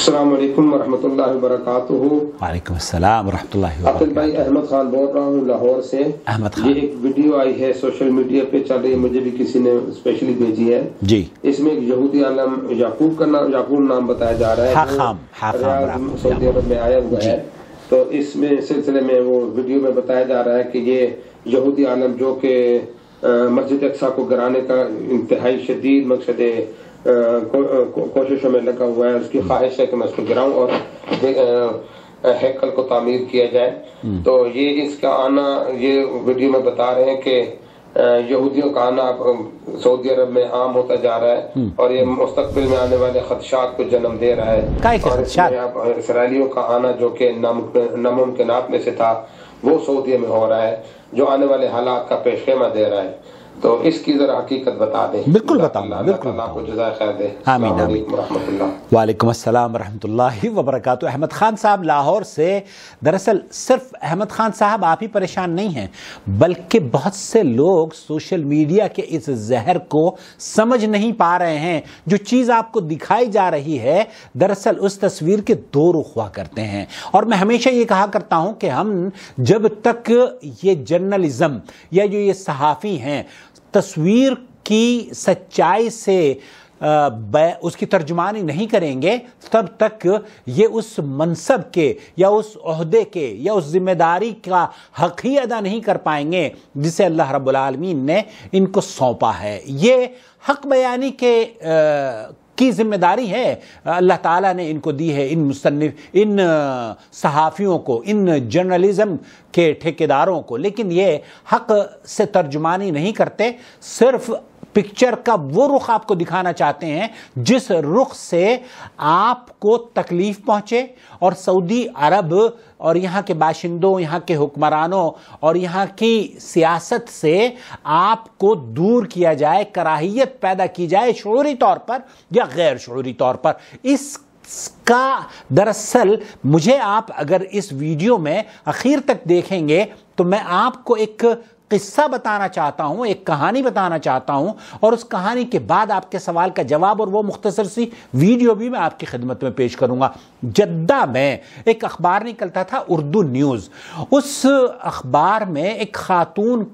السلام علیکم ورحمۃ اللہ وبرکاتہ۔ وعلیکم السلام ورحمۃ اللہ وبرکاتہ۔ بھائی احمد خان بول رہا ہوں لاہور سے۔ احمد خان، یہ ایک ویڈیو آئی ہے سوشل میڈیا پہ چل رہی ہے، مجھے بھی کسی نے اسپیشلی بھیجی ہے جی۔ اس میں ایک یہودی عالم یعقوب نام بتایا جا رہا ہے، حاخام ریاض سعودی عرب میں آیا ہوا ہے۔ تو اس میں سلسلے میں وہ ویڈیو میں بتایا جا رہا ہے کہ یہ یہودی عالم جو کہ مسجد اقصی کو گرانے کا انتہائی شدید مقصد کوششوں میں لگا ہوا ہے، اس کی خواہش ہے کہ میں اس کو گراؤں اور ہیکل کو تعمیر کیا جائے۔ تو یہ اس کا آنا، یہ ویڈیو میں بتا رہے ہیں کہ یہودیوں کا آنا سعودی عرب میں عام ہوتا جا رہا ہے اور یہ مستقبل میں آنے والے خدشات کو جنم دے رہا ہے۔ اور اس میں اب اسرائیلیوں کا آنا جو کہ ناممکنات میں سے تھا وہ سعودی میں ہو رہا ہے، جو آنے والے حالات کا پیش خیمہ دے رہا ہے۔ تو اس کی ذرا حقیقت بتا دیں۔ بالکل بتاؤں گا، بالکل اللہ کو جزائے خیر دے۔ آمین آمین۔ وعلیکم السلام ورحمۃ اللہ وبرکاتہ۔ احمد خان صاحب لاہور سے۔ دراصل صرف احمد خان صاحب آپ ہی پریشان نہیں ہیں، بلکہ بہت سے لوگ سوشل میڈیا کے اس زہر کو سمجھ نہیں پا رہے ہیں۔ جو چیز آپ کو دکھائی جا رہی ہے دراصل اس تصویر کے دو رخ ہوا کرتے ہیں، اور میں ہمیشہ یہ کہا کرتا ہوں کہ ہم جب تک یہ جرنلزم یا جو یہ صحافی ہیں تصویر کی سچائی سے اس کی ترجمانی نہیں کریں گے، تب تک یہ اس منصب کے یا اس عہدے کے یا اس ذمہ داری کا حق ہی ادا نہیں کر پائیں گے جسے اللہ رب العالمین نے ان کو سونپا ہے۔ یہ حق بیانی کی ذمہ داری ہے اللہ تعالیٰ نے ان کو دی ہے، ان صحافیوں کو، ان جرنلزم کے ٹھیکیداروں کو، لیکن یہ حق سے ترجمانی نہیں کرتے، صرف پکچر کا وہ رخ آپ کو دکھانا چاہتے ہیں جس رخ سے آپ کو تکلیف پہنچے، اور سعودی عرب اور یہاں کے باشندوں، یہاں کے حکمرانوں اور یہاں کی سیاست سے آپ کو دور کیا جائے، کراہیت پیدا کی جائے شعوری طور پر یا غیر شعوری طور پر۔ اس کا دراصل مجھے آپ اگر اس ویڈیو میں اخیر تک دیکھیں گے تو میں آپ کو ایک قصہ بتانا چاہتا ہوں، ایک کہانی بتانا چاہتا ہوں، اور اس کہانی کے بعد آپ کے سوال کا جواب اور وہ مختصر سی ویڈیو بھی میں آپ کی خدمت میں پیش کروں گا۔ جدہ میں ایک اخبار نکلتا تھا اردو نیوز، اس اخبار میں ایک خاتون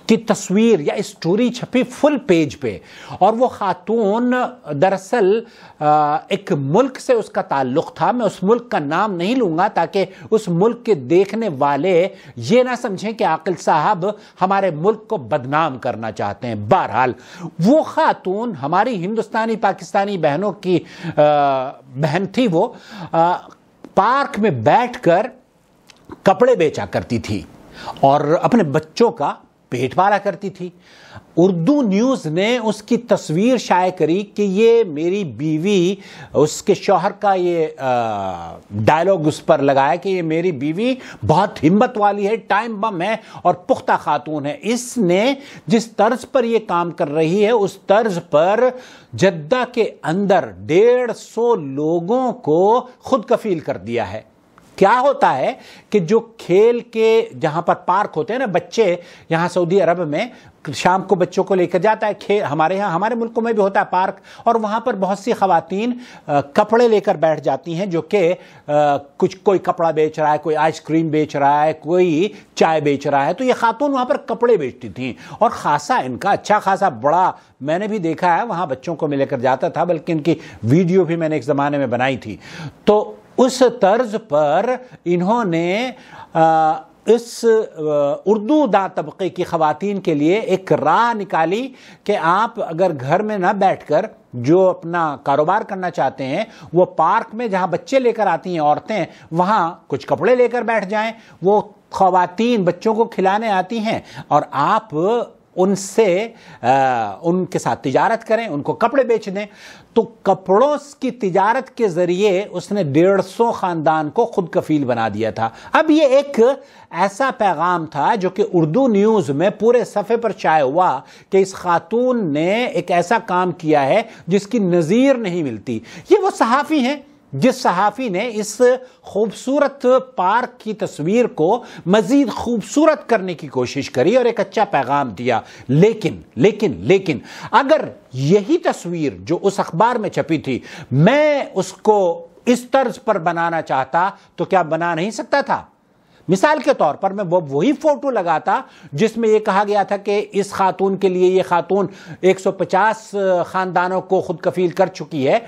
کی تصویر یا اسٹوری چھپی فل پیج پہ، اور وہ خاتون دراصل ایک ملک سے اس کا تعلق تھا۔ میں اس ملک کا نام نہیں لوں گا تاکہ اس ملک کے دیکھنے والے یہ نہ سمجھیں کہ عاقل صاحب ہمارے ملک کو بدنام کرنا چاہتے ہیں۔ بہرحال وہ خاتون ہماری ہندوستانی پاکستانی بہنوں کی بہن تھی، وہ پارک میں بیٹھ کر کپڑے بیچا کرتی تھی اور اپنے بچوں کا پیٹ پالا کرتی تھی۔ اردو نیوز نے اس کی تصویر شائع کری کہ یہ میری بیوی، اس کے شوہر کا یہ ڈائلاگ اس پر لگایا کہ یہ میری بیوی بہت ہمت والی ہے، ٹائم بم ہے اور پختہ خاتون ہے۔ اس نے جس طرز پر یہ کام کر رہی ہے اس طرز پر جدہ کے اندر 150 لوگوں کو خود کفیل کر دیا ہے۔ کیا ہوتا ہے کہ جو کھیل کے جہاں پر پارک ہوتے ہیں نا، بچے یہاں سعودی عرب میں شام کو بچوں کو لے کر جاتا ہے، ہمارے ملکوں میں بھی ہوتا ہے پارک، اور وہاں پر بہت سی خواتین کپڑے لے کر بیٹھ جاتی ہیں، جو کہ کوئی کپڑا بیچ رہا ہے، کوئی آئس کریم بیچ رہا ہے، کوئی چائے بیچ رہا ہے۔ تو یہ خاتون وہاں پر کپڑے بیچتی تھیں، اور خاصا ان کا اچھا خاصا بڑا میں نے بھی دیکھا ہے، وہاں بچوں کو میں لے کر جاتا تھا، بلکہ ان کی ویڈیو بھی میں نے ایک زمانے میں بنائی تھی۔ تو اس طرز پر انہوں نے اس اردو داں طبقے کی خواتین کے لیے ایک راہ نکالی کہ آپ اگر گھر میں نہ بیٹھ کر جو اپنا کاروبار کرنا چاہتے ہیں، وہ پارک میں جہاں بچے لے کر آتی ہیں عورتیں، وہاں کچھ کپڑے لے کر بیٹھ جائیں، وہ خواتین بچوں کو کھلانے آتی ہیں اور آپ ان کے ساتھ تجارت کریں، ان کو کپڑے بیچ دیں۔ تو کپڑوں کی تجارت کے ذریعے اس نے 150 خاندان کو خود کفیل بنا دیا تھا۔ اب یہ ایک ایسا پیغام تھا جو کہ اردو نیوز میں پورے صفحے پر شائع ہوا کہ اس خاتون نے ایک ایسا کام کیا ہے جس کی نظیر نہیں ملتی۔ یہ وہ صحافی ہیں جس صحافی نے اس خوبصورت پارک کی تصویر کو مزید خوبصورت کرنے کی کوشش کری اور ایک اچھا پیغام دیا، لیکن اگر یہی تصویر جو اس اخبار میں چھپی تھی میں اس کو اس طرز پر بنانا چاہتا تو کیا بنا نہیں سکتا تھا؟ مثال کے طور پر میں وہی فوٹو لگاتا جس میں یہ کہا گیا تھا کہ اس خاتون کے لیے، یہ خاتون 150 خاندانوں کو خود کفیل کر چکی ہے،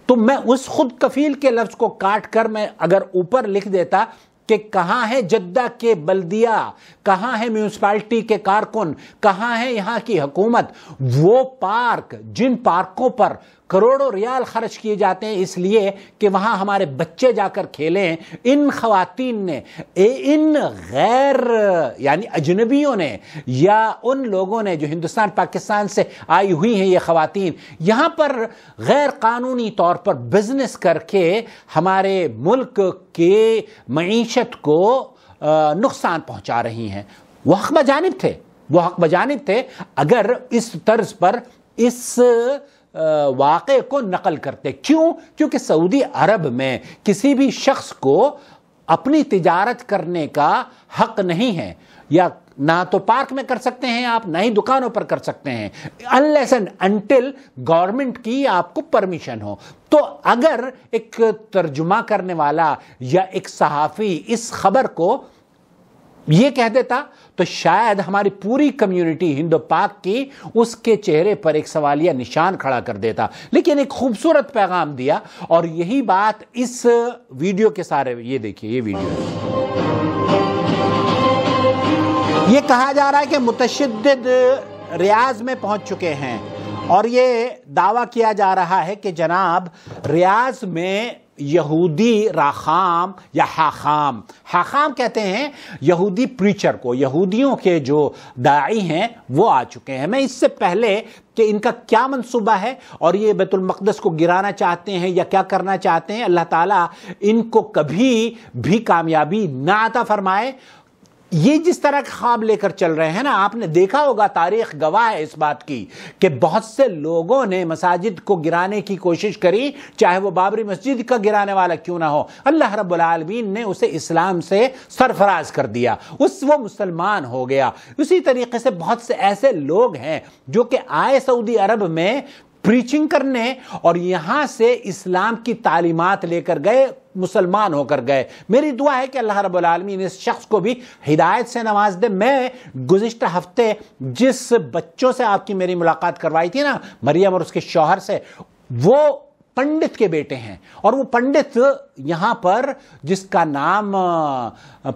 تو میں اس خود کفیل کے لفظ کو کاٹ کر میں اگر اوپر لکھ دیتا کہ کہاں ہے جدہ کے بلدیہ، کہاں ہے میونسپلٹی کے کارکن، کہاں ہے یہاں کی حکومت، وہ پارک جن پارکوں پر کروڑوں ریال خرچ کیے جاتے ہیں اس لیے کہ وہاں ہمارے بچے جا کر کھیلیں، ان خواتین نے، ان غیر یعنی اجنبیوں نے یا ان لوگوں نے جو ہندوستان پاکستان سے آئی ہوئی ہیں، یہ خواتین یہاں پر غیر قانونی طور پر بزنس کر کے ہمارے ملک کے معیشت کو نقصان پہنچا رہی ہیں، وہ حق بجانب تھے اگر اس طرز پر اس واقعے کو نقل کرتے۔ کیونکہ سعودی عرب میں کسی بھی شخص کو اپنی تجارت کرنے کا حق نہیں ہے، یا نہ تو پارک میں کر سکتے ہیں آپ، نہ ہی دکانوں پر کر سکتے ہیں unless and until گورنمنٹ کی آپ کو پرمیشن ہو۔ تو اگر ایک ترجمہ کرنے والا یا ایک صحافی اس خبر کو یہ کہہ دیتا تو شاید ہماری پوری کمیونٹی ہندو پاک کی اس کے چہرے پر ایک سوالیہ نشان کھڑا کر دیتا، لیکن ایک خوبصورت پیغام دیا، اور یہی بات اس ویڈیو کے سارے، یہ دیکھیے یہ ویڈیو، یہ کہا جا رہا ہے کہ متشدد ریاض میں پہنچ چکے ہیں، اور یہ دعویٰ کیا جا رہا ہے کہ جناب ریاض میں یہودی راخام یا حاخام کہتے ہیں یہودی پریچر کو، یہودیوں کے جو داعی ہیں وہ آ چکے ہیں۔ میں اس سے پہلے کہ ان کا کیا منصوبہ ہے اور یہ بیت المقدس کو گرانا چاہتے ہیں یا کیا کرنا چاہتے ہیں، اللہ تعالیٰ ان کو کبھی بھی کامیابی نہ عطا فرمائے۔ یہ جس طرح کے خواب لے کر چل رہے ہیں نا، آپ نے دیکھا ہوگا، تاریخ گواہ ہے اس بات کی کہ بہت سے لوگوں نے مساجد کو گرانے کی کوشش کری، چاہے وہ بابری مسجد کا گرانے والا کیوں نہ ہو، اللہ رب العالمین نے اسے اسلام سے سرفراز کر دیا، وہ مسلمان ہو گیا۔ اسی طریقے سے بہت سے ایسے لوگ ہیں جو کہ آئے سعودی عرب میں پریچنگ کرنے اور یہاں سے اسلام کی تعلیمات لے کر گئے، مسلمان ہو کر گئے۔ میری دعا ہے کہ اللہ رب العالمین اس شخص کو بھی ہدایت سے نواز دے۔ میں گزشتہ ہفتے جس بچوں سے آپ کی میری ملاقات کروائی تھی نا، مریم اور اس کے شوہر سے، وہ پنڈت کے بیٹے ہیں، اور وہ پنڈت یہاں پر جس کا نام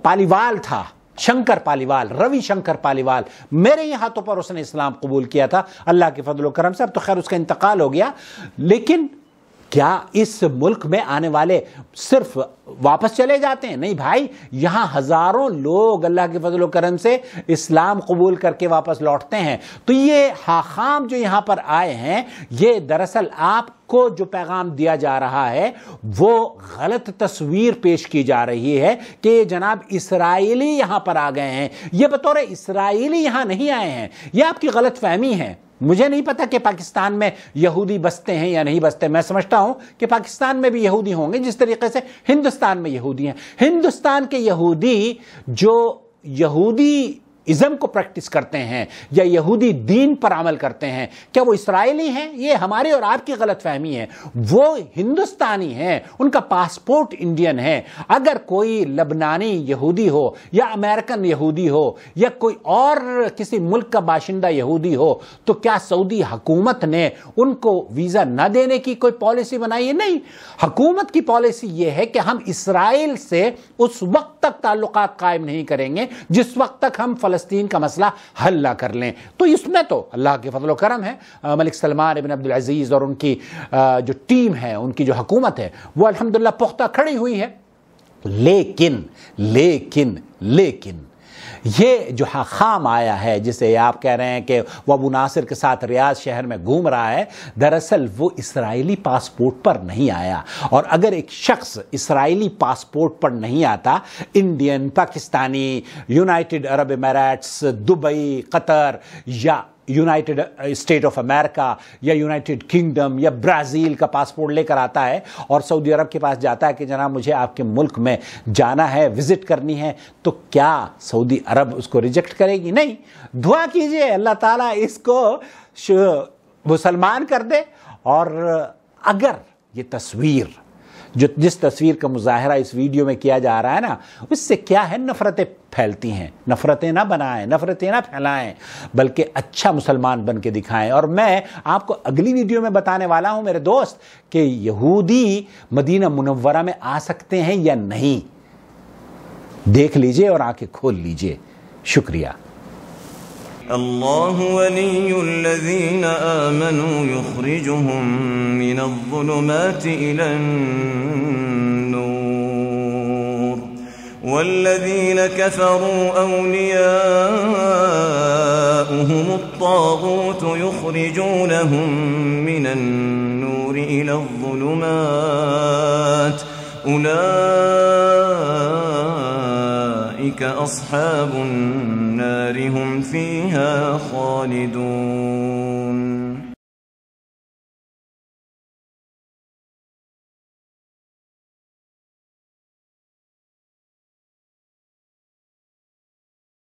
پالیوال تھا، شنکر پالیوال، روی شنکر پالیوال، میرے ہی ہاتھوں پر اس نے اسلام قبول کیا تھا اللہ کے فضل و کرم سے۔ اب تو خیر اس کا انتقال ہو گیا، لیکن کیا اس ملک میں آنے والے صرف واپس چلے جاتے ہیں؟ نہیں بھائی، یہاں ہزاروں لوگ اللہ کے فضل و کرم سے اسلام قبول کر کے واپس لوٹتے ہیں۔ تو یہ حاخام جو یہاں پر آئے ہیں، یہ دراصل آپ کو جو پیغام دیا جا رہا ہے وہ غلط تصویر پیش کی جا رہی ہے کہ جناب اسرائیلی یہاں پر آ گئے ہیں۔ یہ بطور اسرائیلی یہاں نہیں آئے ہیں، یہ آپ کی غلط فہمی ہے۔ مجھے نہیں پتا کہ پاکستان میں یہودی بستے ہیں یا نہیں بستے، میں سمجھتا ہوں کہ پاکستان میں بھی یہودی ہوں گے جس طریقے سے ہندوستان میں یہودی ہیں۔ ہندوستان کے یہودی جو یہودی ازم کو پریکٹس کرتے ہیں یا یہودی دین پر عمل کرتے ہیں، کیا وہ اسرائیلی ہیں؟ یہ ہماری اور آپ کی غلط فہمی ہے۔ وہ ہندوستانی ہیں، ان کا پاسپورٹ انڈین ہے۔ اگر کوئی لبنانی یہودی ہو یا امریکن یہودی ہو یا کوئی اور کسی ملک کا باشندہ یہودی ہو تو کیا سعودی حکومت نے ان کو ویزا نہ دینے کی کوئی پالیسی بنائی ہے؟ نہیں، حکومت کی پالیسی یہ ہے کہ ہم اسرائیل سے اس وقت تک تعلقات قائم نہیں کریں گے جس وقت تک ہم فلسطین کا مسئلہ حل نہ کر لیں۔ تو اس میں تو اللہ کے فضل و کرم ہے، ملک سلمان ابن عبد العزیز اور ان کی جو ٹیم ہے، ان کی جو حکومت ہے، وہ الحمدللہ پختہ کھڑی ہوئی ہے۔ لیکن یہ جو حاخام آیا ہے، جسے آپ کہہ رہے ہیں کہ وہ ابو ناصر کے ساتھ ریاض شہر میں گھوم رہا ہے، دراصل وہ اسرائیلی پاسپورٹ پر نہیں آیا۔ اور اگر ایک شخص اسرائیلی پاسپورٹ پر نہیں آتا، انڈین، پاکستانی، یونائٹڈ عرب اماراتس، دبئی، قطر یا یونائٹڈ اسٹیٹ آف امریکہ یا یونائٹڈ کنگڈم یا برازیل کا پاسپورٹ لے کر آتا ہے اور سعودی عرب کے پاس جاتا ہے کہ جناب مجھے آپ کے ملک میں جانا ہے، وزٹ کرنی ہے، تو کیا سعودی عرب اس کو ریجیکٹ کرے گی؟ نہیں. دعا کیجئے اللہ تعالیٰ اس کو مسلمان کر دے. اور اگر یہ تصویر جس تصویر کا مظاہرہ اس ویڈیو میں کیا جا رہا ہے نا، اس سے کیا ہے، نفرتیں پھیلتی ہیں. نفرتیں نہ بنائیں، نفرتیں نہ پھیلائیں، بلکہ اچھا مسلمان بن کے دکھائیں. اور میں آپ کو اگلی ویڈیو میں بتانے والا ہوں میرے دوست کہ یہودی مدینہ منورہ میں آ سکتے ہیں یا نہیں. دیکھ لیجئے اور آنکھیں کھول لیجئے. شکریہ. اللہ ولی الذین آمنوا یخرجهم من الظلمات الى النور والذین کفروا اولیاؤهم الطاغوت یخرجونهم من النور الى الظلمات اولئک اصحاب النار هم فيها خالدون.